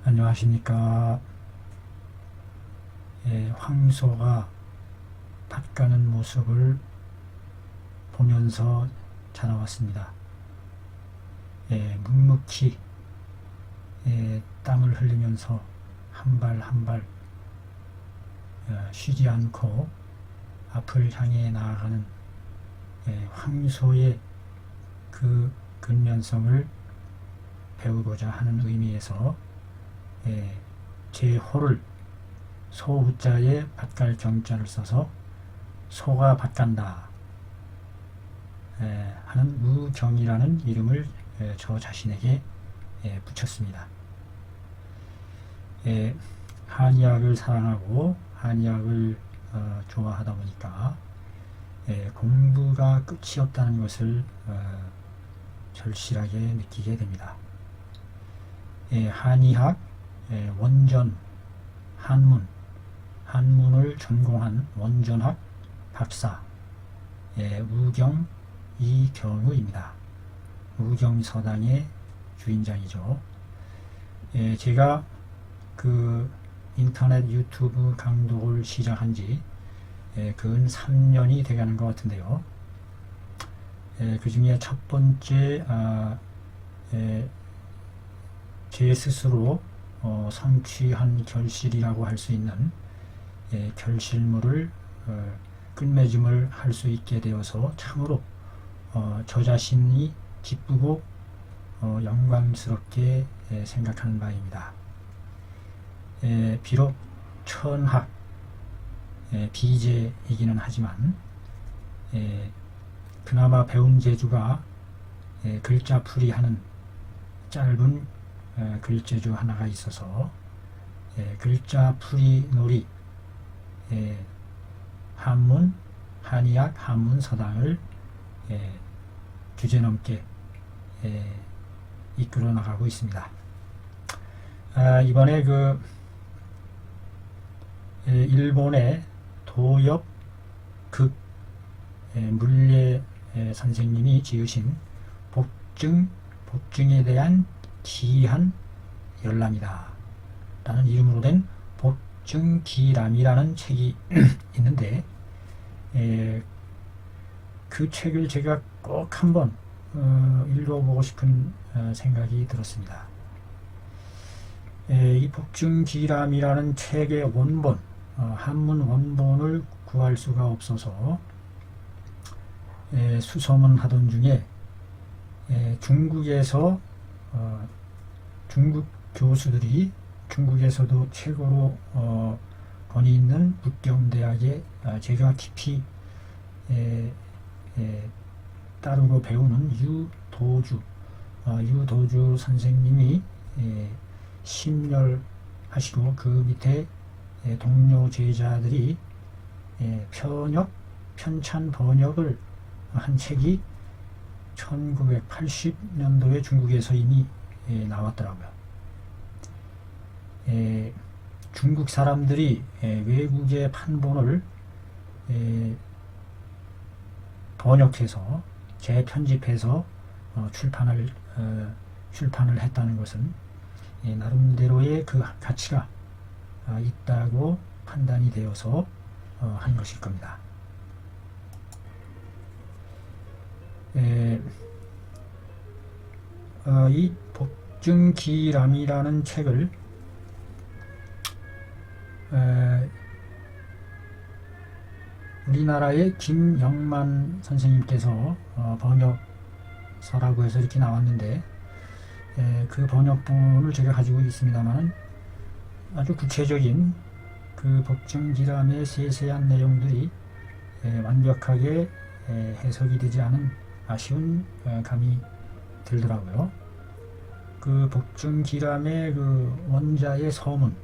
안녕하십니까. 황소가 밭 가는 모습을 보면서 자라왔습니다. 묵묵히 땀을 흘리면서 한 발 한 발 쉬지 않고 앞을 향해 나아가는 황소의 그 근면성을 배우고자 하는 의미에서 제 호를 소우자에 밭갈 경자를 써서 소가 밭간다 하는 우경이라는 이름을 저 자신에게 붙였습니다. 한의학을 사랑하고 한의학을 좋아하다 보니까 공부가 끝이 없다는 것을 절실하게 느끼게 됩니다. 한의학, 원전, 한문을 전공한 원전학 박사 우경 이경우입니다. 우경서당의 주인장이죠. 제가 그 인터넷 유튜브 강독을 시작한 지 근 3년이 돼가는 것 같은데요. 그 중에 첫 번째 제 스스로 성취한 결실이라고 할 수 있는 결실물을 끝맺음을 할 수 있게 되어서 참으로 저 자신이 기쁘고 영광스럽게 생각하는 바입니다. 비록 천학 비제이기는 하지만 그나마 배운 재주가 글자풀이 하는 짧은 글재주 하나가 있어서 글자풀이 놀이 한문, 한의학, 한문서당을 주제넘게 이끌어 나가고 있습니다. 이번에 그 일본의 도엽 극 물례 선생님이 지으신 복증에 대한 기한 열람이다 라는 이름으로 된 복증기람이라는 책이 있는데 그 책을 제가 꼭 한번 읽어보고 싶은 생각이 들었습니다. 이 복증기람이라는 책의 원본, 한문 원본을 구할 수가 없어서 수소문 하던 중에 중국에서 중국 교수들이 중국에서도 최고로 권위 있는 북경대학에 제가 깊이 따르고 배우는 유도주 선생님이 심열하시고 그 밑에 동료 제자들이 편찬 번역을 한 책이 1980년도에 중국에서 이미 나왔더라고요. 중국 사람들이 외국의 판본을 번역해서 재편집해서 출판을 했다는 것은 나름대로의 그 가치가 있다고 판단이 되어서 한 것일 겁니다. 이 복증기람이라는 책을 우리나라의 김영만 선생님께서 번역서라고 해서 이렇게 나왔는데 그 번역본을 제가 가지고 있습니다만 아주 구체적인 그 복증기람의 세세한 내용들이 완벽하게 해석이 되지 않은 아쉬운 감이 들더라고요. 그 복증기람의 그 원자의 서문,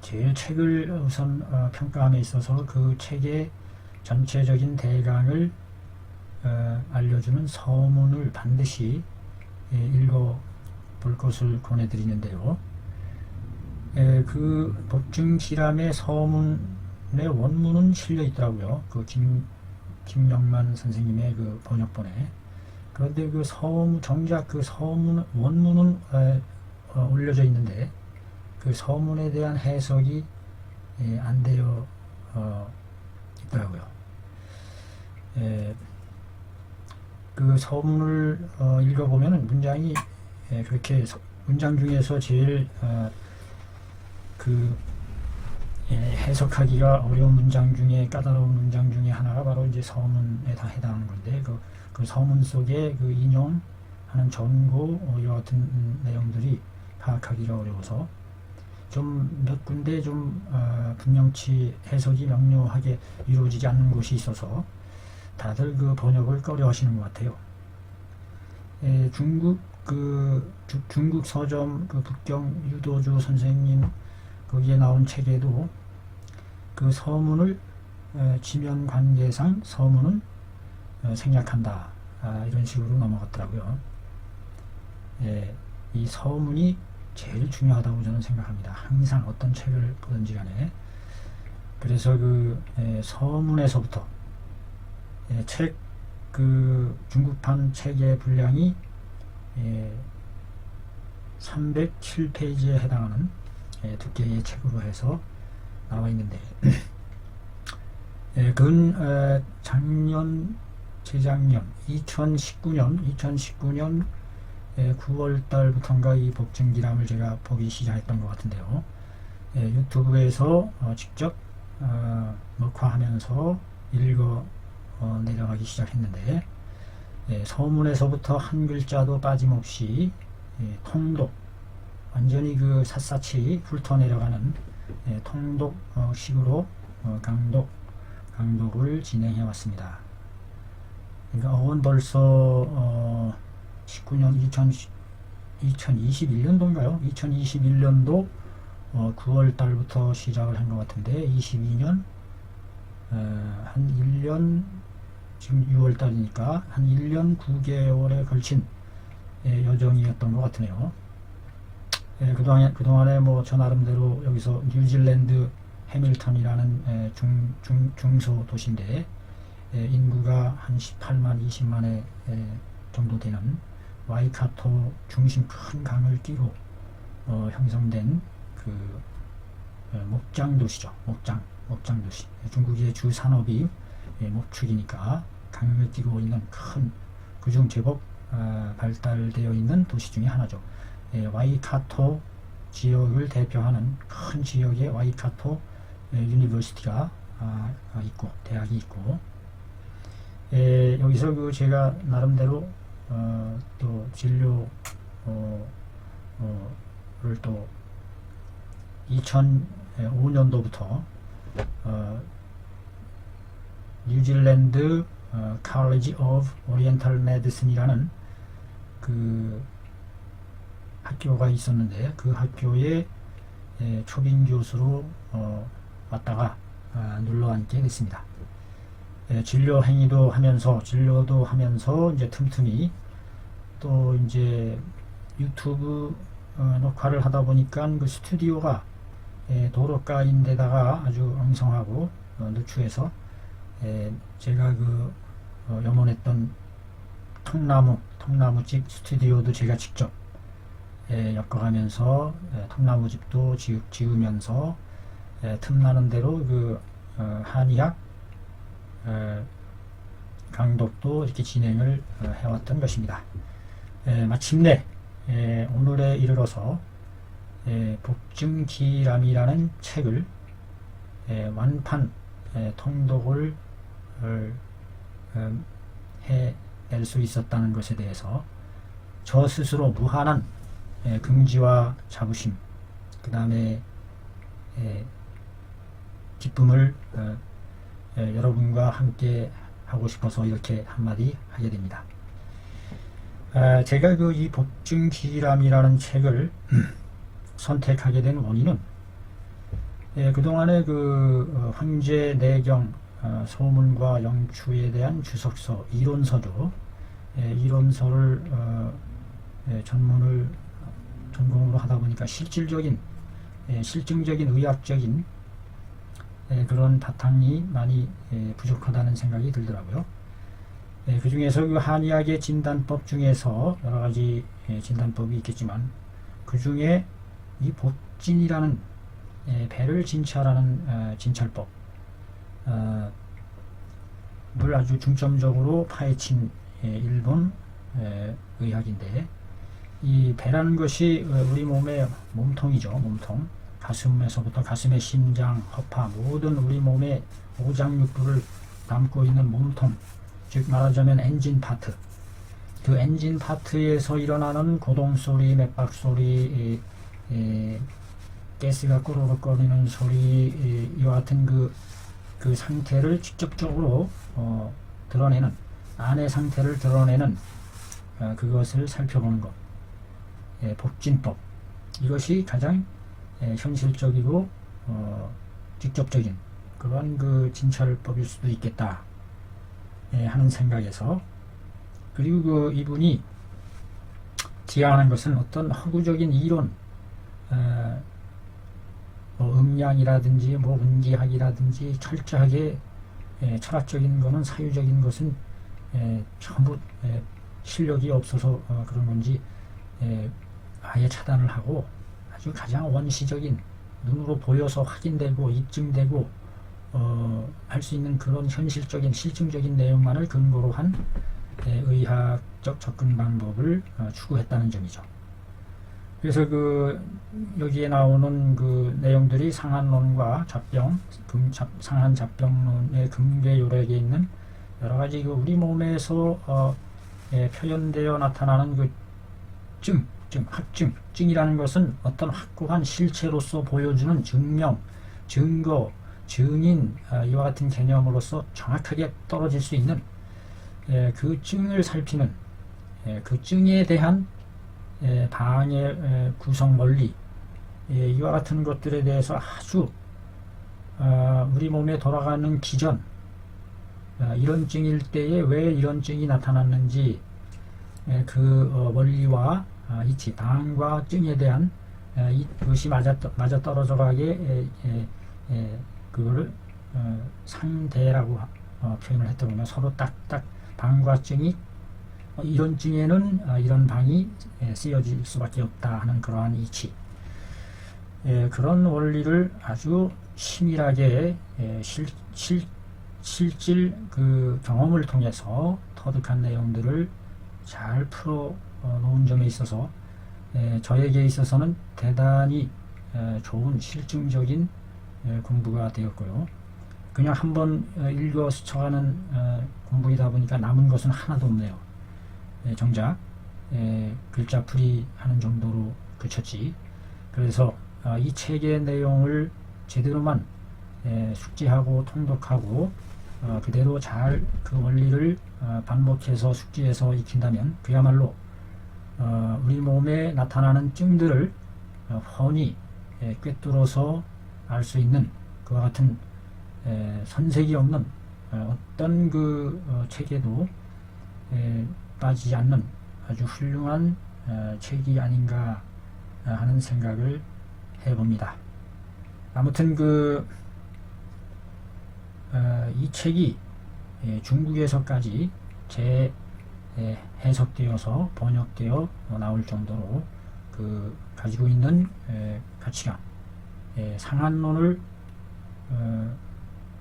제 책을 우선 평가함에 있어서 그 책의 전체적인 대강을 알려주는 서문을 반드시 읽어볼 것을 권해드리는데요. 그 복증기람의 서문의 원문은 실려 있더라고요. 그 김영만 선생님의 그 번역본에. 그런데 그 정작 그 원문은 올려져 있는데 그 서문에 대한 해석이 안 되어 있더라고요. 그 서문을 읽어보면 문장이 그렇게 문장 중에서 제일 그 해석하기가 어려운 문장 중에 까다로운 문장 중에 하나가 바로 이제 서문에 다 해당하는 건데 그 서문 속에 그 인용하는 전고 이와 같은 내용들이 파악하기가 어려워서 좀 몇 군데 좀 분명치 해석이 명료하게 이루어지지 않는 곳이 있어서 다들 그 번역을 꺼려 하시는 것 같아요. 중국 서점 그 북경 유도주 선생님 거기에 나온 책에도 그 서문을 지면 관계상 서문은 생략한다 이런 식으로 넘어갔더라고요. 이 서문이 제일 중요하다고 저는 생각합니다. 항상 어떤 책을 보든지 간에. 그래서 그 서문에서부터 그 중국판 책의 분량이 307페이지에 해당하는 두께의 책으로 해서 나와 있는데 그건 재작년 2019년 9월 달부터인가 이 복증기람을 제가 보기 시작했던 것 같은데요. 유튜브에서 직접 녹화하면서 읽어 내려가기 시작했는데 서문에서부터 한 글자도 빠짐없이 통독 완전히 그 샅샅이 훑어내려가는 통독식으로 강독을 진행해 왔습니다. 그러니까 벌써 2021년도인가요? 2021년도 9월 달부터 시작을 한 것 같은데 22년 한 1년 지금 6월 달이니까 한 1년 9개월에 걸친 여정이었던 것 같으네요. 그동안에 뭐 저 나름대로 여기서 뉴질랜드 해밀턴이라는 중소 도시인데 인구가 한 18만 20만에 정도 되는 와이카토 중심 큰 강을 끼고 형성된 그 목장 도시죠. 목장 도시. 중국의 주 산업이 목축이니까 강을 끼고 있는 큰 그중 제법 발달되어 있는 도시 중에 하나죠. 와이카토 지역을 대표하는 큰 지역의 와이카토 유니버시티가 있고 대학이 있고 여기서 그 제가 나름대로 또 진료를 또 2005년도부터 뉴질랜드 College of Oriental Medicine이라는 그 학교가 있었는데 그 학교에 초빙 교수로 왔다가 눌러앉게 됐습니다. 진료도 하면서 이제 틈틈이 또 이제 유튜브 녹화를 하다 보니까 그 스튜디오가 도로가인데다가 아주 엉성하고 누추해서 제가 그 염원했던 통나무집 스튜디오도 제가 직접 엮어가면서 통나무집도 지으면서 틈나는 대로 그 한의학 강독도 이렇게 진행을 해왔던 것입니다. 마침내 오늘에 이르러서 복증기람이라는 책을 완판 통독을 해낼 수 있었다는 것에 대해서 저 스스로 무한한 긍지와 자부심 그 다음에 기쁨을 여러분과 함께 하고 싶어서 이렇게 한마디 하게 됩니다. 제가 이 복증기람이라는 책을 선택하게 된 원인은 그동안에 그 황제 내경 소문과 영추에 대한 주석서 이론서죠. 이론서를 전공으로 하다 보니까 실증적인 의학적인 그런 바탕이 많이 부족하다는 생각이 들더라고요. 그 중에서 그 한의학의 진단법 중에서 여러 가지 진단법이 있겠지만 그 중에 이 복진이라는 배를 진찰하는 진찰법 을 아주 중점적으로 파헤친 일본 의학인데, 이 배라는 것이 우리 몸의 몸통이죠. 몸통. 가슴에서부터 가슴의 심장, 허파, 모든 우리 몸의 오장육부를 담고 있는 몸통, 즉 말하자면 엔진 파트. 그 엔진 파트에서 일어나는 고동소리, 맥박소리, 가스가 꼬르륵 거리는 소리, 이와 같은 그 상태를 직접적으로 드러내는, 안의 상태를 드러내는 그것을 살펴보는 것, 복진법. 이것이 가장 현실적이고 직접적인 그런 그 진찰법일 수도 있겠다 하는 생각에서, 그리고 그 이분이 지향하는 것은 어떤 허구적인 이론, 음양이라든지 운기학이라든지 철저하게 철학적인 거는, 사유적인 것은 전부 실력이 없어서 그런 건지 아예 차단을 하고, 아주 가장 원시적인, 눈으로 보여서 확인되고 입증되고 할 수 있는 그런 현실적인 실증적인 내용만을 근거로 한 의학적 접근 방법을 추구했다는 점이죠. 그래서 여기에 나오는 그 내용들이 상한론과 상한 잡병론의 근개 요rek에 있는 여러 가지 우리 몸에서 표현되어 나타나는 그 증이라는 것은 어떤 확고한 실체로서 보여주는 증명, 증거, 증인, 이와 같은 개념으로서 정확하게 떨어질 수 있는 그 증을 살피는 그 증에 대한 방의 구성 원리, 이와 같은 것들에 대해서 아주 우리 몸에 돌아가는 기전, 이런 증일 때에 왜 이런 증이 나타났는지 그 원리와 이치, 방과 증에 대한 이것이 맞아떨어져 가게 그거를 상대라고 표현을 했더군요. 서로 딱딱 방과 증이 이런 증에는 이런 방이 쓰여질 수밖에 없다 하는 그러한 이치, 그런 원리를 아주 치밀하게 실질 그 경험을 통해서 터득한 내용들을 잘 풀어 놓은 점에 있어서 저에게 있어서는 대단히 좋은 실증적인 공부가 되었고요. 그냥 한번 읽어 스쳐가는 공부이다 보니까 남은 것은 하나도 없네요. 정작 글자풀이 하는 정도로 그쳤지. 그래서 이 책의 내용을 제대로만 숙지하고 통독하고 그대로 잘 그 원리를 반복해서 숙지해서 익힌다면 그야말로 우리 몸에 나타나는 증들을 훤히 꿰뚫어서 알 수 있는 그와 같은 선색이 없는 어떤 그 책에도 빠지지 않는 아주 훌륭한 책이 아닌가 하는 생각을 해봅니다. 아무튼 이 책이 중국에서까지 해석되어서 번역되어 나올 정도로 가지고 있는 가치관, 상한론을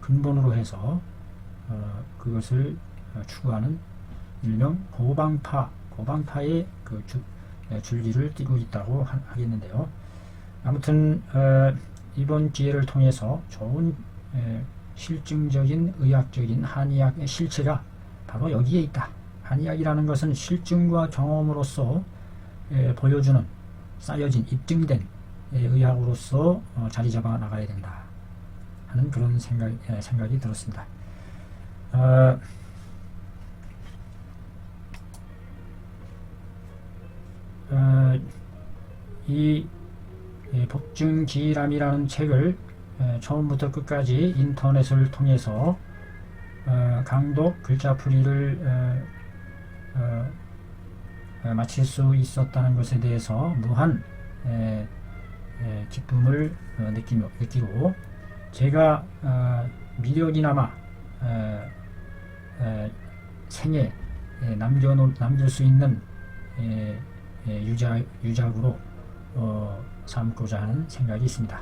근본으로 해서 그것을 추구하는 일명 고방파의 줄기를 띠고 있다고 하겠는데요. 아무튼 이번 기회를 통해서 좋은 실증적인 의학적인 한의학의 실체가 바로 여기에 있다. 한의학이라는 것은 실증과 경험으로서 보여주는, 쌓여진, 입증된 의학으로서 자리 잡아 나가야 된다 하는 그런 생각이 들었습니다. 이 복증기람이라는 책을 처음부터 끝까지 인터넷을 통해서 강독 글자풀이를 마칠 수 있었다는 것에 대해서 무한 기쁨을 느끼고, 제가 미력이나마 생에 남길 수 있는 유작으로 삼고자 하는 생각이 있습니다.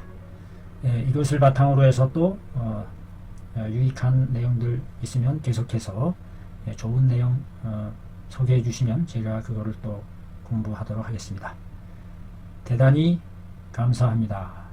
이것을 바탕으로 해서 또 유익한 내용들 있으면 계속해서 좋은 내용 소개해 주시면 제가 그거를 또 공부하도록 하겠습니다. 대단히 감사합니다.